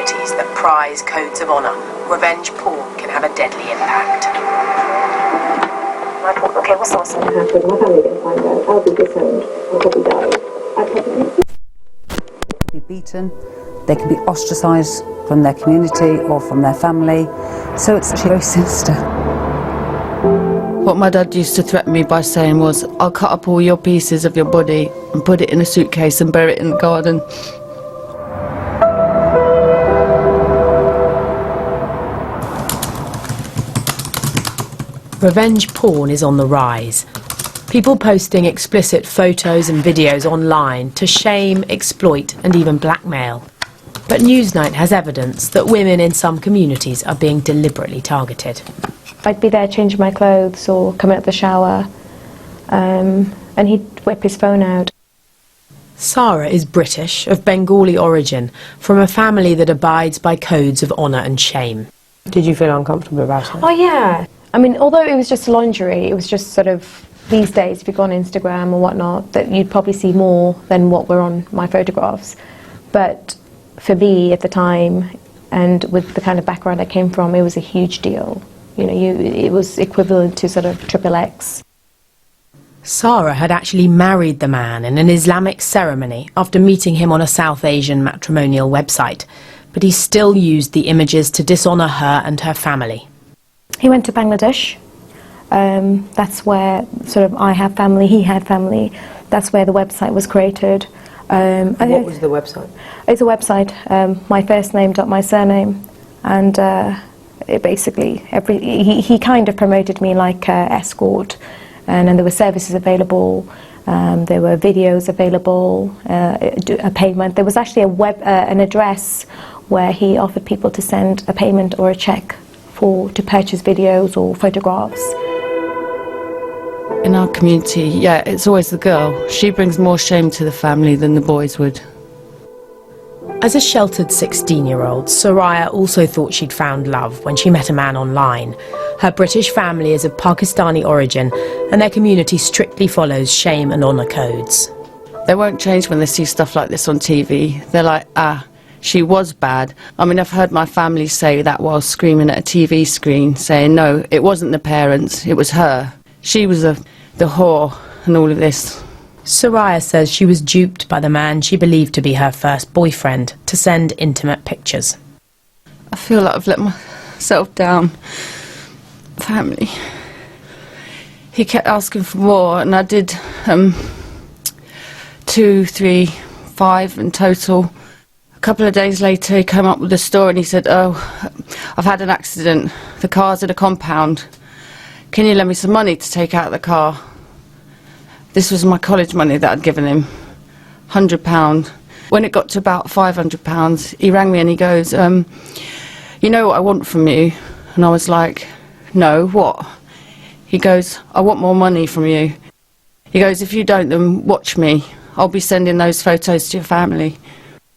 communities that prize codes of honour, revenge porn can have a deadly impact. I thought, okay, what's going to happen? My family didn't find out. I'll be disowned. I'll probably die. They could be beaten, they can be ostracised from their community or from their family, so it's actually very sinister. What my dad used to threaten me by saying was, I'll cut up all your pieces of your body and put it in a suitcase and bury it in the garden. Revenge porn is on the rise. People posting explicit photos and videos online to shame, exploit and even blackmail. But Newsnight has evidence that women in some communities are being deliberately targeted. I'd be there changing my clothes or coming out of the shower, and he'd whip his phone out. Sarah is British, of Bengali origin, from a family that abides by codes of honour and shame. Did you feel uncomfortable about it? Oh yeah. I mean, although it was just lingerie, it was just sort of, these days if you go on Instagram or whatnot, that you'd probably see more than what were on my photographs. But for me at the time, and with the kind of background I came from, it was a huge deal. You know, it was equivalent to sort of XXX. Sarah had actually married the man in an Islamic ceremony after meeting him on a South Asian matrimonial website, but he still used the images to dishonour her and her family. He went to Bangladesh. That's where sort of I have family, he had family. That's where the website was created. What was the website? It's a website, my first name dot my surname, and it basically he kind of promoted me like escort, and then there were services available. There were videos available, a payment. There was actually an address where he offered people to send a payment or a cheque to purchase videos or photographs. In our community, yeah, it's always the girl. She brings more shame to the family than the boys would. As a sheltered 16-year-old, Soraya also thought she'd found love when she met a man online. Her British family is of Pakistani origin, and their community strictly follows shame and honour codes. They won't change when they see stuff like this on TV. They're like, she was bad. I mean, I've heard my family say that while screaming at a TV screen, saying, no, it wasn't the parents, it was her. She was the whore and all of this. Soraya says she was duped by the man she believed to be her first boyfriend to send intimate pictures. I feel like I've let myself down. Family. He kept asking for more, and I did 2, 3, 5 in total. A couple of days later he came up with a story and he said, oh, I've had an accident, the car's in a compound, can you lend me some money to take out the car? This was my college money that I'd given him, £100. When it got to about £500 he rang me and he goes, you know what I want from you? And I was like, no, what? He goes, I want more money from you. He goes, if you don't, then watch me, I'll be sending those photos to your family.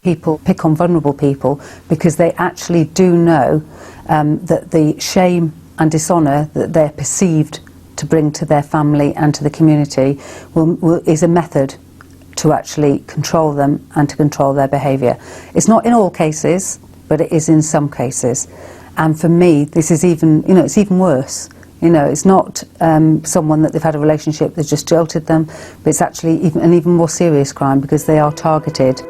People pick on vulnerable people because they actually do know that the shame and dishonour that they're perceived to bring to their family and to the community is a method to actually control them and to control their behaviour. It's not in all cases, but it is in some cases. And for me, this is even, it's even worse. It's not someone that they've had a relationship that's just jilted them, but it's actually an even more serious crime because they are targeted.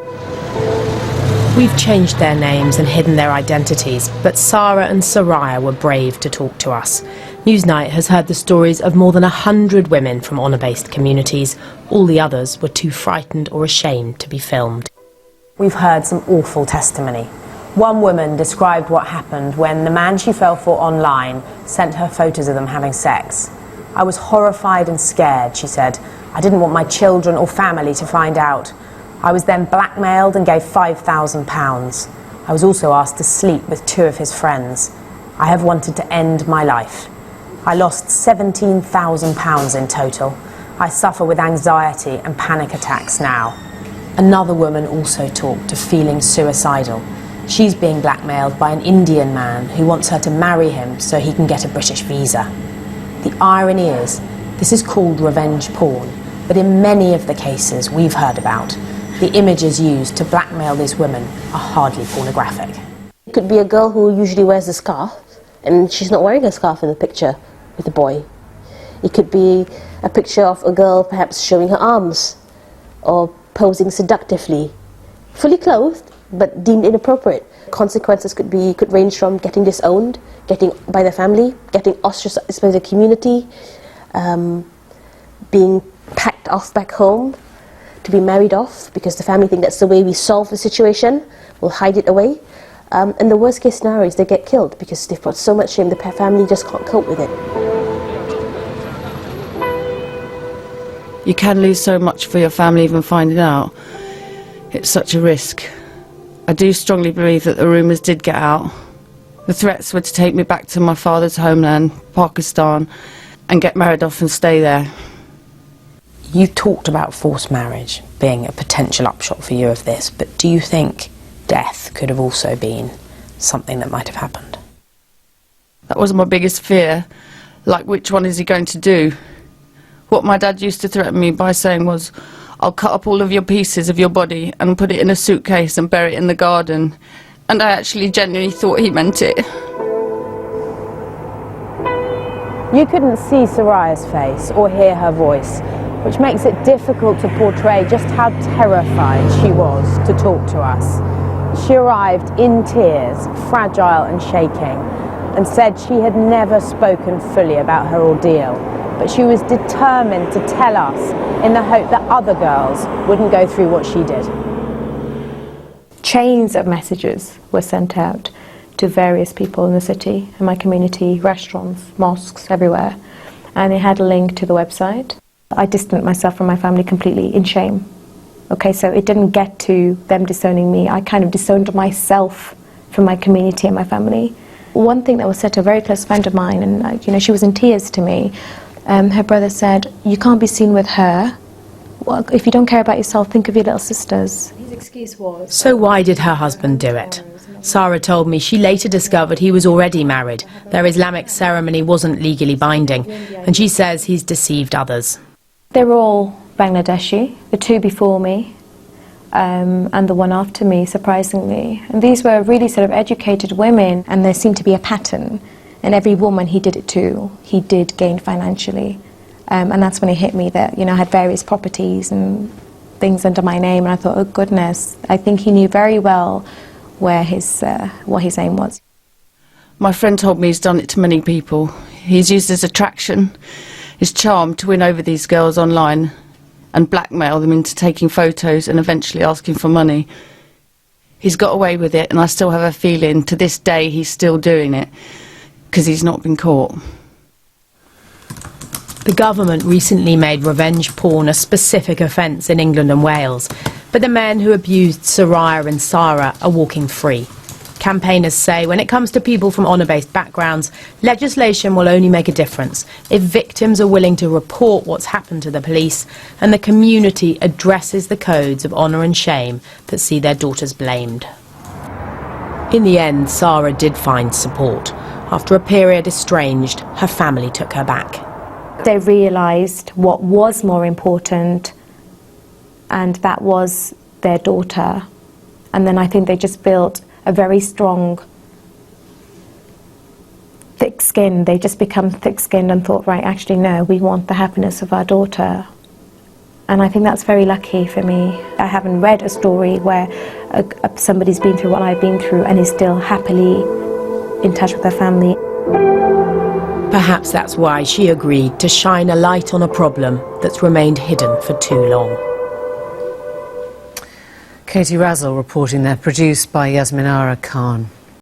We've changed their names and hidden their identities, but Sarah and Soraya were brave to talk to us. Newsnight has heard the stories of more than 100 women from honour-based communities. All the others were too frightened or ashamed to be filmed. We've heard some awful testimony. One woman described what happened when the man she fell for online sent her photos of them having sex. I was horrified and scared, she said. I didn't want my children or family to find out. I was then blackmailed and gave £5,000. I was also asked to sleep with 2 of his friends. I have wanted to end my life. I lost £17,000 in total. I suffer with anxiety and panic attacks now. Another woman also talked of feeling suicidal. She's being blackmailed by an Indian man who wants her to marry him so he can get a British visa. The irony is, this is called revenge porn, but in many of the cases we've heard about, the images used to blackmail these women are hardly pornographic. It could be a girl who usually wears a scarf, and she's not wearing a scarf in the picture with the boy. It could be a picture of a girl perhaps showing her arms, or posing seductively, fully clothed, but deemed inappropriate. Consequences could range from getting disowned, getting by the family, getting ostracized by the community, being packed off back home, to be married off because the family think that's the way we solve the situation, will hide it away. And the worst case scenario is they get killed because they've brought so much shame the family just can't cope with it. You can lose so much for your family even finding out. It's such a risk. I do strongly believe that the rumours did get out. The threats were to take me back to my father's homeland, Pakistan, and get married off and stay there. You talked about forced marriage being a potential upshot for you of this, but do you think death could have also been something that might have happened? That was my biggest fear. Like, which one is he going to do? What my dad used to threaten me by saying was, I'll cut up all of your pieces of your body and put it in a suitcase and bury it in the garden. And I actually genuinely thought he meant it. You couldn't see Soraya's face or hear her voice, which makes it difficult to portray just how terrified she was to talk to us. She arrived in tears, fragile and shaking, and said she had never spoken fully about her ordeal, but she was determined to tell us in the hope that other girls wouldn't go through what she did. Chains of messages were sent out to various people in the city, in my community, restaurants, mosques, everywhere, and they had a link to the website. I distanced myself from my family completely in shame. Okay, so it didn't get to them disowning me. I kind of disowned myself from my community and my family. One thing that was said to a very close friend of mine, and she was in tears to me. Her brother said, "You can't be seen with her. Well, if you don't care about yourself, think of your little sisters." His excuse was... So why did her husband do it? Sarah told me she later discovered he was already married. Their Islamic ceremony wasn't legally binding, and she says he's deceived others. They were all Bangladeshi, the two before me, and the one after me, surprisingly. And these were really sort of educated women, and there seemed to be a pattern. And every woman he did it to, he did gain financially. And that's when it hit me that, I had various properties and things under my name, and I thought, oh goodness, I think he knew very well where what his aim was. My friend told me he's done it to many people. He's used his attraction, his charm to win over these girls online and blackmail them into taking photos and eventually asking for money. He's got away with it, and I still have a feeling to this day he's still doing it because he's not been caught. The government recently made revenge porn a specific offence in England and Wales, but the men who abused Soraya and Sarah are walking free. Campaigners say when it comes to people from honour-based backgrounds, legislation will only make a difference if victims are willing to report what's happened to the police and the community addresses the codes of honour and shame that see their daughters blamed. In the end, Sarah did find support. After a period estranged, her family took her back. They realised what was more important, and that was their daughter. And then I think they just built a very strong, thick skin. They just become thick-skinned and thought, right, actually, no, we want the happiness of our daughter. And I think that's very lucky for me. I haven't read a story where somebody's been through what I've been through and is still happily in touch with their family. Perhaps that's why she agreed to shine a light on a problem that's remained hidden for too long. Katie Razzle reporting there, produced by Yasminara Khan.